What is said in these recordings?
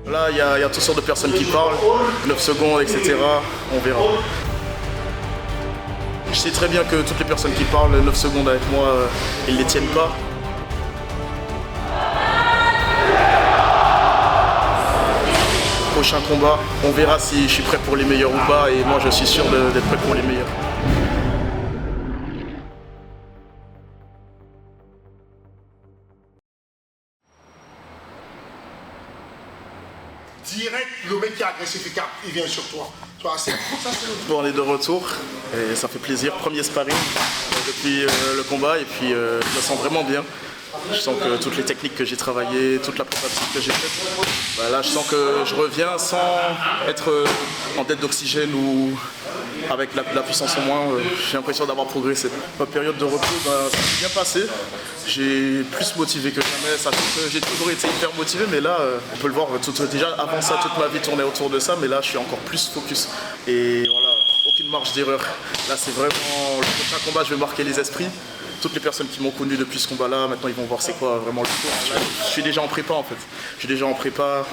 Là, il y a toutes sortes de personnes qui parlent, 9 secondes, etc. On verra. Je sais très bien que toutes les personnes qui parlent 9 secondes avec moi, ils ne les tiennent pas. Prochain combat, on verra si je suis prêt pour les meilleurs ou pas, et moi je suis sûr d'être prêt pour les meilleurs. Direct, le mec qui est agressif, il vient sur toi. Bon, on est de retour et ça fait plaisir. Premier sparring depuis le combat, et puis je me sens vraiment bien. Je sens que toutes les techniques que j'ai travaillées, toute la préparation que j'ai faite, bah là je sens que je reviens sans être en dette d'oxygène ou avec la puissance en moins. J'ai l'impression d'avoir progressé. Ma période de repos, ça s'est bien passé. J'ai plus motivé que jamais. J'ai toujours été hyper motivé, mais là, on peut le voir. Déjà avant ça, toute ma vie tournait autour de ça, mais là je suis encore plus focus. Et voilà, aucune marge d'erreur. Là c'est vraiment le prochain combat, je vais marquer les esprits. Toutes les personnes qui m'ont connu depuis ce combat-là, maintenant ils vont voir c'est quoi vraiment le cours. Je suis déjà en prépa en fait. Je suis déjà en prépa.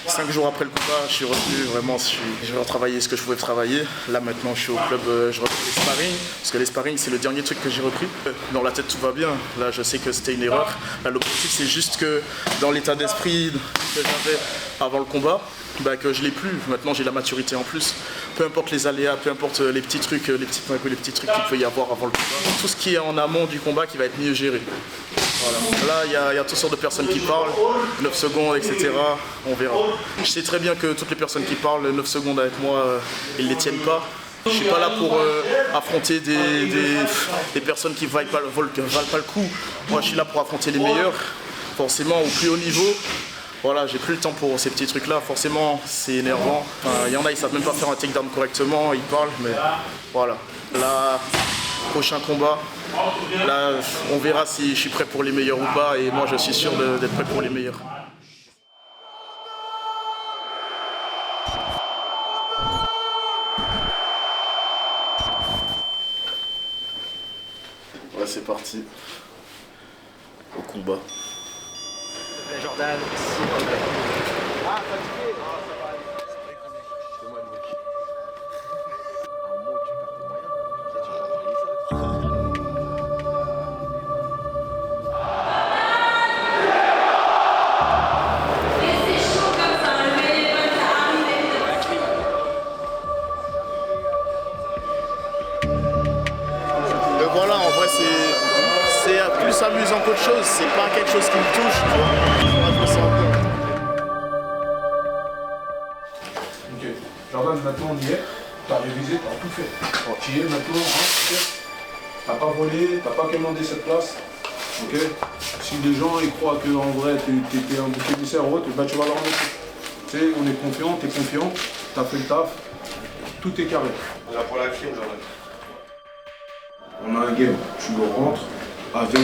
5 jours après le combat, je suis revenu vraiment. Je vais retravailler ce que je pouvais travailler. Là maintenant, je suis au club, je reprends les sparring. Parce que les sparring, c'est le dernier truc que j'ai repris. Dans la tête, tout va bien. Là, je sais que c'était une erreur. Là, l'objectif, c'est juste que dans l'état d'esprit que j'avais avant le combat, bah, que je l'ai plus. Maintenant, j'ai la maturité en plus. Peu importe les aléas, peu importe les petits trucs, les petits trucs qu'il peut y avoir avant le combat. Tout ce qui est en amont du combat qui va être mieux géré. Voilà. Là, il y a toutes sortes de personnes qui parlent, 9 secondes, etc. On verra. Je sais très bien que toutes les personnes qui parlent 9 secondes avec moi, ils ne les tiennent pas. Je ne suis pas là pour affronter des personnes qui ne valent pas le coup. Moi, je suis là pour affronter les meilleurs, forcément au plus haut niveau. Voilà, j'ai plus le temps pour ces petits trucs-là, forcément c'est énervant. Il y en a, ils savent même pas faire un takedown correctement, ils parlent, mais voilà. Là, prochain combat, là, on verra si je suis prêt pour les meilleurs ou pas, et moi je suis sûr d'être prêt pour les meilleurs. Ouais, c'est parti. Au combat. Jordan, ah, fatigué. Voilà, en vrai c'est plus amusant qu'autre chose, c'est pas quelque chose qui me touche, tu vois. Moi, je me sens bien. Ok, Jordan, maintenant on y est, t'as révisé, t'as tout fait. Bon, tu y es maintenant, hein, t'as pas volé, t'as pas commandé cette place, ok. Si les gens ils croient que en vrai t'es un bouc émissaire ou autre, bah tu vas leur montrer. Tu sais, on est confiant, t'es confiant, t'as fait le taf, tout est carré. On a pour la clim, Jordan. On a un game, tu le rentres avec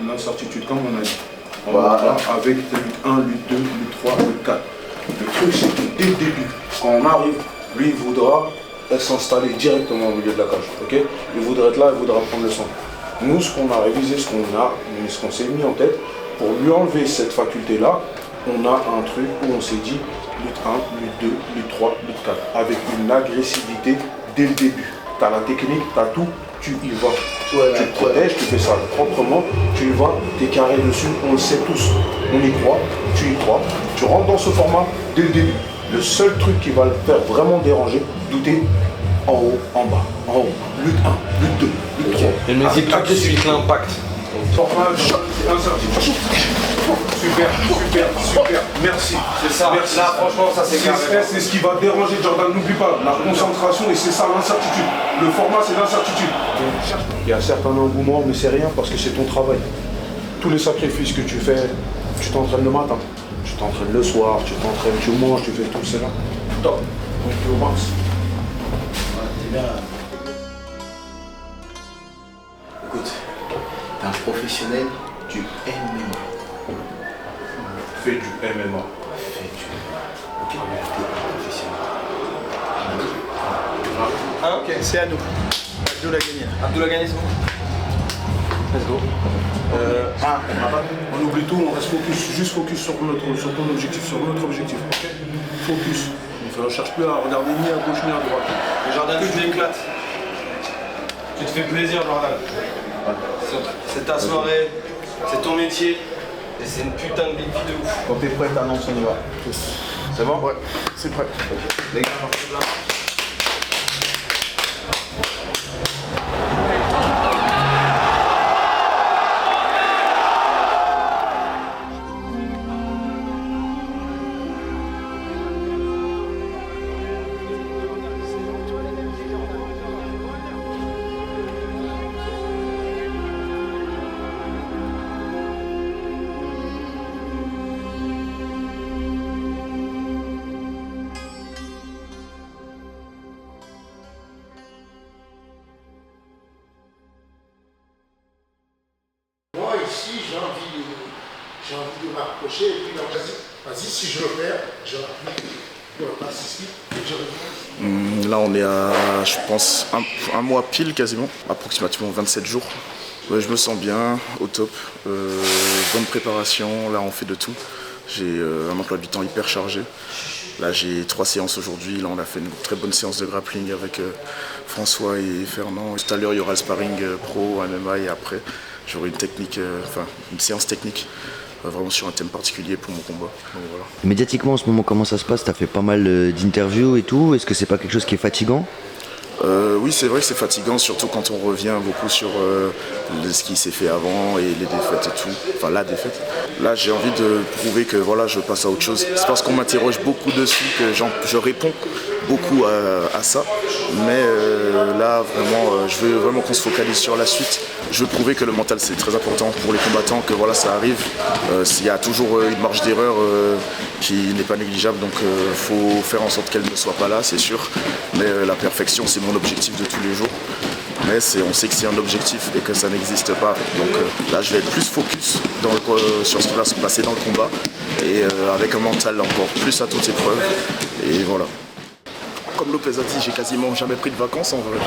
l'incertitude comme on a dit. On va avec lutte 1, lutte 2, lutte 3, lutte 4. Le truc c'est que dès le début, quand on arrive, lui il voudra s'installer directement au milieu de la cage. Okay, il voudra être là, il voudra prendre le sang. Nous ce qu'on a révisé, ce qu'on s'est mis en tête, pour lui enlever cette faculté-là, on a un truc où on s'est dit lutte 1, lutte 2, lutte 3, lutte 4, avec une agressivité dès le début. T'as la technique, t'as tout, tu y vas. Ouais, tu te protèges, tu fais ça proprement, tu y vas, t'es carré dessus, on le sait tous. On y croit, tu y crois. Tu rentres dans ce format dès le début. Le seul truc qui va le faire vraiment déranger, douter, en haut, en bas, en haut. Lutte 1, lutte 2, lutte 3. Et me dit tout de suite l'impact. Format, incertitude. Super, merci. C'est ça, merci. là franchement ça c'est carré. C'est ce qui va déranger Jordan, n'oublie pas, la concentration et c'est ça l'incertitude. Le format c'est l'incertitude. Il y a certains engouements mais c'est rien parce que c'est ton travail. Tous les sacrifices que tu fais, tu t'entraînes le matin, tu t'entraînes le soir, tu t'entraînes, tu manges, tu fais tout cela. Top, on est au max. T'es bien là. Écoute, t'es un professionnel du MMA. Fais du MMA. Fais du MMA. Ok, t'es un professionnel. Ah, ok, c'est à nous. Abdou l'a gagné. Abdou l'a gagné, c'est bon. Let's go. On oublie tout, on reste focus, juste focus sur ton objectif, sur notre objectif. Ok. Focus. On ne cherche plus à regarder ni à gauche ni à droite. Et Jordan, tu t'éclates. Tu te fais plaisir, Jordan. C'est ta soirée, c'est ton métier, et c'est une putain de big vie de ouf. Quand t'es prêt, t'annonces, on y va. C'est bon? Ouais, c'est prêt. Les gars, partez là. Moi, ici, j'ai envie de m'approcher et puis vas-y, si je le perds, je rapplique pour le passe ici et je reviens. Là, on est à, je pense, un mois pile quasiment, approximativement 27 jours. Ouais, je me sens bien, au top, bonne préparation, là on fait de tout. J'ai un emploi du temps hyper chargé. Là j'ai 3 séances aujourd'hui, là on a fait une très bonne séance de grappling avec François et Fernand. Tout à l'heure il y aura le sparring pro, MMA et après j'aurai une séance technique. Vraiment sur un thème particulier pour mon combat. Donc, voilà. Médiatiquement en ce moment, comment ça se passe? T'as fait pas mal d'interviews et tout. Est-ce que c'est pas quelque chose qui est fatigant? Oui, c'est vrai que c'est fatigant, surtout quand on revient beaucoup sur ce qui s'est fait avant et les défaites et tout. Enfin, la défaite. Là, j'ai envie de prouver que voilà, je passe à autre chose. C'est parce qu'on m'interroge beaucoup dessus que je réponds beaucoup à ça. Mais là, vraiment, je veux vraiment qu'on se focalise sur la suite. Je veux prouver que le mental, c'est très important pour les combattants, que voilà, ça arrive. Il y a toujours une marge d'erreur qui n'est pas négligeable, donc il faut faire en sorte qu'elle ne soit pas là, c'est sûr. Mais la perfection, c'est mon objectif de tous les jours. Mais on sait que c'est un objectif et que ça n'existe pas. Donc là, je vais être plus focus sur ce qui va se passer dans le combat et avec un mental encore plus à toute épreuve. Et voilà. Comme Lopez a dit, j'ai quasiment jamais pris de vacances en vrai.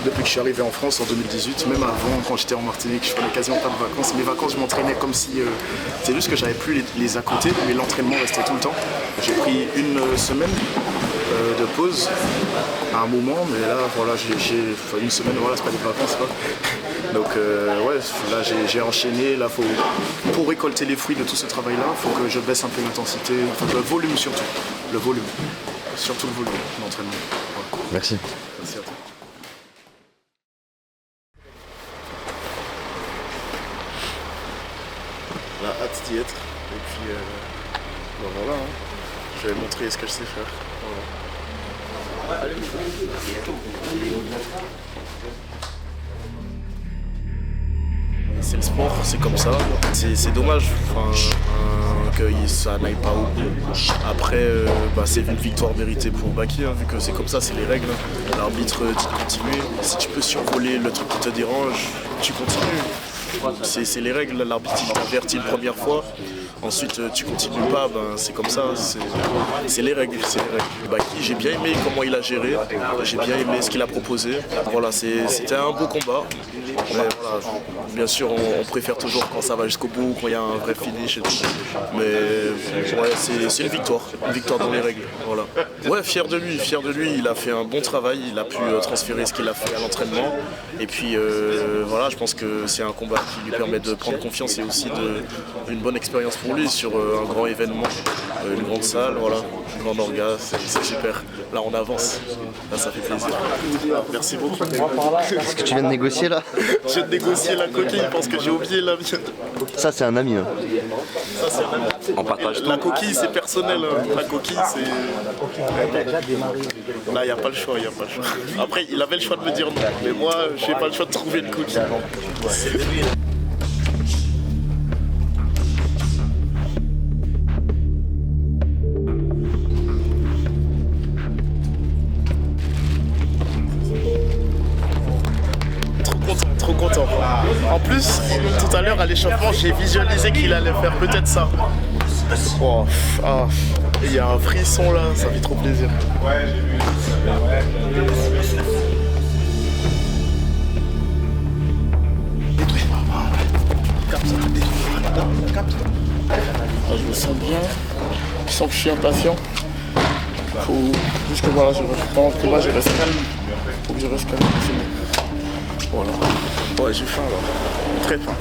Depuis que je suis arrivé en France en 2018, même avant, quand j'étais en Martinique, je prenais quasiment pas de vacances. Mes vacances, je m'entraînais comme si... c'est juste que j'avais plus les à côté, mais l'entraînement restait tout le temps. J'ai pris une semaine de pause à un moment, mais là, voilà, j'ai une semaine, voilà, c'est pas des vacances, quoi. Donc, ouais, là, j'ai enchaîné. Là, pour récolter les fruits de tout ce travail-là, il faut que je baisse un peu l'intensité, enfin, le volume surtout. Le volume. Surtout le volume d'entraînement. Voilà. Merci. Merci à toi. La hâte d'y être. Et puis, ben voilà, hein. Je vais montrer ce que je sais faire. Voilà. C'est le sport, c'est comme ça. C'est dommage que ça n'aille pas au bout. Après, c'est une victoire méritée pour Baki, hein, vu que c'est comme ça, c'est les règles. L'arbitre dit de continuer. Si tu peux survoler le truc qui te dérange, tu continues. C'est les règles, l'arbitre t'avertit une première fois. Ensuite, tu continues pas, c'est comme ça, c'est les règles. Baki, j'ai bien aimé comment il a géré, j'ai bien aimé ce qu'il a proposé. Voilà, c'était un beau combat. Mais voilà, bien sûr, on préfère toujours quand ça va jusqu'au bout, quand il y a un vrai finish et tout. Mais ouais, c'est une victoire dans les règles. Voilà. Ouais, fier de lui, il a fait un bon travail, il a pu transférer ce qu'il a fait à l'entraînement. Et puis voilà, je pense que c'est un combat qui lui permet de prendre confiance et aussi une bonne expérience pour lui sur un grand événement, une grande salle, voilà, un grand orga, c'est super. Là on avance, là ça fait plaisir. Merci beaucoup. Est-ce que tu viens de négocier là? Je viens de négocier la coquille parce que j'ai oublié la mienne. Ça c'est un ami. Hein. Ça c'est un ami. On partage tout. La coquille c'est personnel, hein. La coquille c'est... Là il n'y a pas le choix, Après il avait le choix de me dire non, mais moi je n'ai pas le choix de trouver une coquille. Trop content. En plus, tout à l'heure à l'échauffement, j'ai visualisé qu'il allait faire peut-être ça. Oh, il y a un frisson là, ça fait trop plaisir. Ouais, j'ai vu. Je me sens bien, je sens que je suis impatient. Faut juste que voilà, pendant le combat, je reste calme. Faut que je reste calme. Voilà. Ouais, j'ai faim alors. Très faim.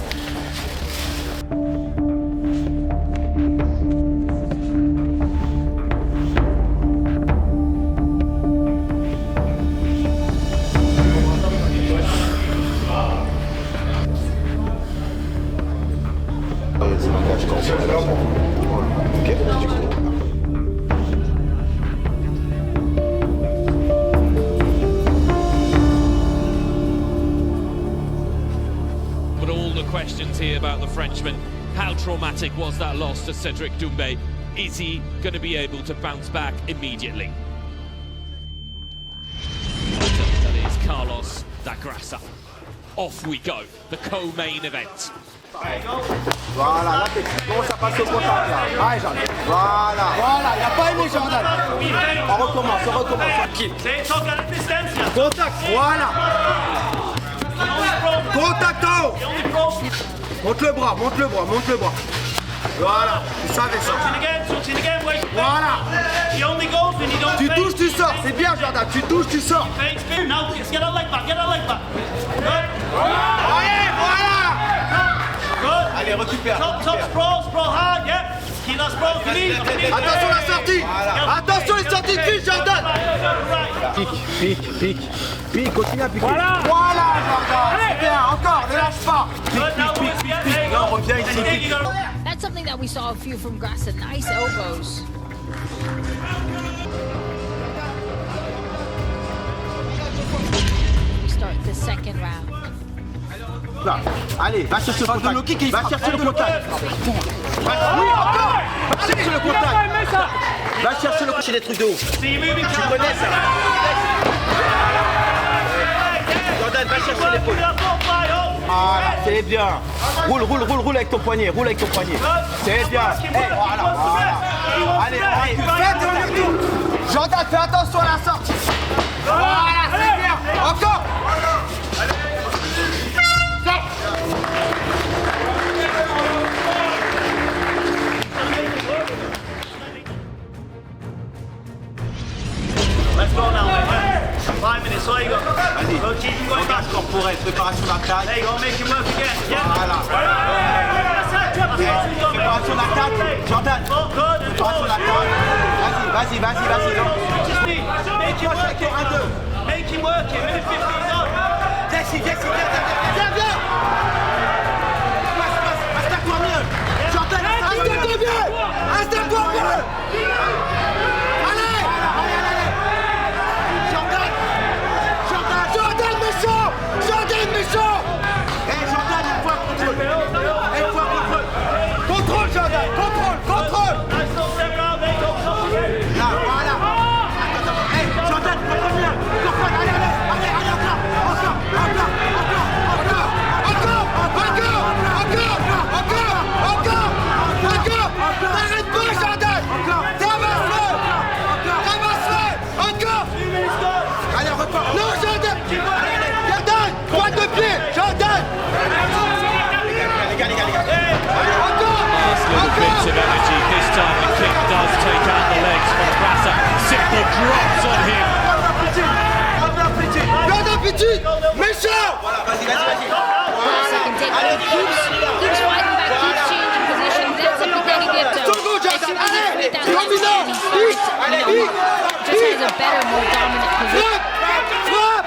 But all the questions here about the Frenchman. How traumatic was that loss to Cedric Doumbé? Is he going to be able to bounce back immediately? That is Carlos da Graça. Off we go, the co-main event. Voilà, là, commence à passer au contact là. Allez, Jordan. Voilà. Voilà, il n'a pas aimé Jordan. On recommence. Contact, voilà. Contact en haut. Monte le bras. Voilà, tu savais ça. Voilà. Tu touches, tu sors. C'est bien, Jordan. Tu touches, tu sors. Allez, voilà. Allez, récupère. Attention la sortie. Attention les sorties de fil, Jordan. Pique, continue à piquer. Voilà, Jordan. C'est bien, encore, ne lâche pas. Pique. Là, on revient ici. That's something that we saw a few from Graça. Nice elbows. We start the second round. Là. Allez, va chercher le contact. Va chercher le contact. Oui, encore. Va chercher le contact. Va chercher le contact. Les trucs de haut. Tu connais ça. Jordan, va chercher l'épaule. Voilà, c'est bien. Roule avec ton poignet. C'est bien. Voilà. Allez, fais. Jordan, fais attention à la sortie. Voilà, c'est bien. Encore. Let's go now, mate. 5 minutes, all you got. Vas-y, langage corporel, préparation d'attaque. There you go, make him work again. Voilà. Préparation d'attaque, Jordan. Préparation d'attaque. Vas-y. Make him work it. 1-2. Make him work it. Minute 15 on. Viens. Installe-toi mieux. Jordan, installe-toi mieux. Allez. Jordan méchant. Jordan, il faut un contrôle. Contrôle, Jordan. Contrôle. Là, voilà. Jordan, contrôle mieux. Allez, encore. T'arrêtes pas, Jordan. Ramasse-le. Encore. Allez, repars. Non, Jordan. Droite de pied, Jordan. Les gars. Little bits of energy. This time the kick does take out the legs from Graça. Simple drops on him. Jordan petit, méchant. Voilà, vas-y. Graça can take keeps fighting back, keeps changing position. That's a competitive Jordan, allez, dominant. Just has a better, more dominant position. Frappe.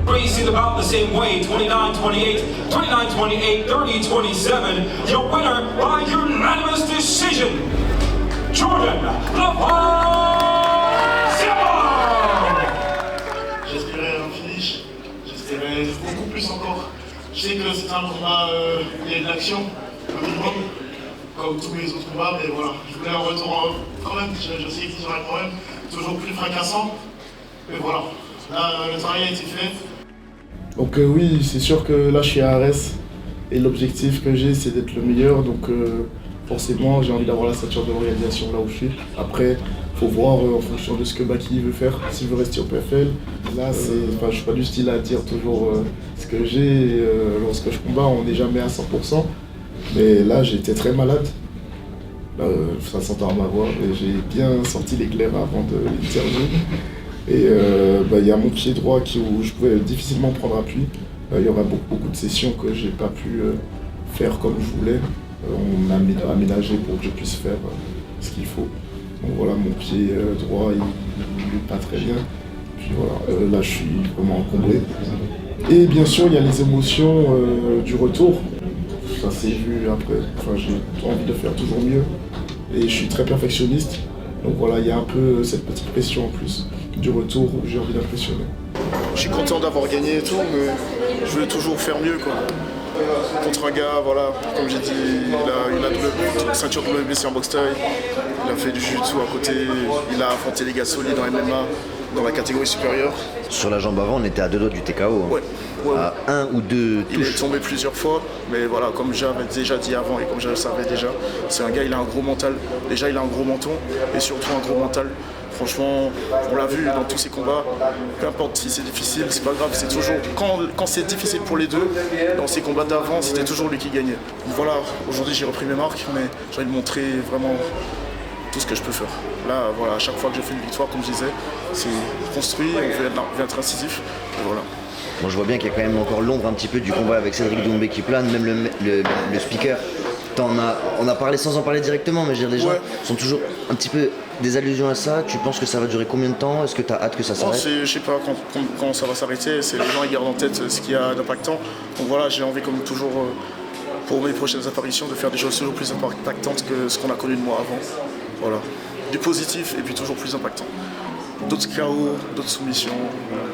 Racing about the same way, 29-28, 29-28, 30-27. Your winner by unanimous decision, Jordan J'espérais un finish, j'espérais beaucoup plus encore. Je sais que c'est un combat, il y a de l'action, un minimum, comme tous les autres combats, mais voilà, je voulais un retour quand même, je sais que ça quand même toujours plus fracassant, mais voilà, là le travail a été fait. Donc oui, c'est sûr que là je suis à Arès et l'objectif que j'ai c'est d'être le meilleur, donc forcément j'ai envie d'avoir la ceinture de l'organisation là où je suis. Après, faut voir en fonction de ce que Baki veut faire, s'il veut rester au PFL. Là, je suis pas du style à dire toujours ce que j'ai. Lorsque je combats, on n'est jamais à 100%. Mais là, j'étais très malade. Ça s'entend à ma voix. Et j'ai bien sorti l'éclair avant de l'interview. Et il y a mon pied droit où je pouvais difficilement prendre appui. Il y aura beaucoup de sessions que j'ai pas pu faire comme je voulais. On m'a aménagé pour que je puisse faire ce qu'il faut. Donc voilà, mon pied droit, il n'est pas très bien. Puis voilà, là je suis vraiment encombré. Et bien sûr, il y a les émotions du retour. Ça s'est vu après. Enfin, j'ai envie de faire toujours mieux. Et je suis très perfectionniste. Donc voilà, il y a un peu cette petite pression en plus du retour où j'ai envie d'impressionner. Je suis content d'avoir gagné et tout, mais je voulais toujours faire mieux, quoi. Contre un gars, voilà, comme j'ai dit, il a une ceinture WBC en boxe taille, il a fait du jiu-jitsu à côté, il a affronté les gars solides en MMA, dans la catégorie supérieure. Sur la jambe avant, on était à 2 doigts du TKO. Ouais. À 1 ou 2 touches. Il est tombé plusieurs fois, mais voilà, comme j'avais déjà dit avant et comme je le savais déjà, c'est un gars, il a un gros mental. Déjà, il a un gros menton et surtout un gros mental. Franchement, on l'a vu dans tous ses combats, peu importe si c'est difficile, c'est pas grave, c'est toujours, quand c'est difficile pour les deux, dans ses combats d'avant, c'était toujours lui qui gagnait. Donc voilà, aujourd'hui j'ai repris mes marques, mais j'ai envie de montrer vraiment tout ce que je peux faire. Là, voilà, à chaque fois que je fais une victoire, comme je disais, c'est construit, on veut être incisif, et voilà. Bon, je vois bien qu'il y a quand même encore l'ombre un petit peu du combat avec Cédric Doumbé qui plane, même le speaker. On a parlé sans en parler directement, mais je veux dire, les gens sont toujours un petit peu des allusions à ça. Tu penses que ça va durer combien de temps? Est-ce que tu as hâte que ça s'arrête? Je sais pas quand ça va s'arrêter, c'est les gens ils gardent en tête ce qu'il y a d'impactant. Donc voilà, j'ai envie comme toujours pour mes prochaines apparitions de faire des choses toujours plus impactantes que ce qu'on a connu de moi avant. Voilà, du positif et puis toujours plus impactant. D'autres KO, d'autres soumissions. Voilà.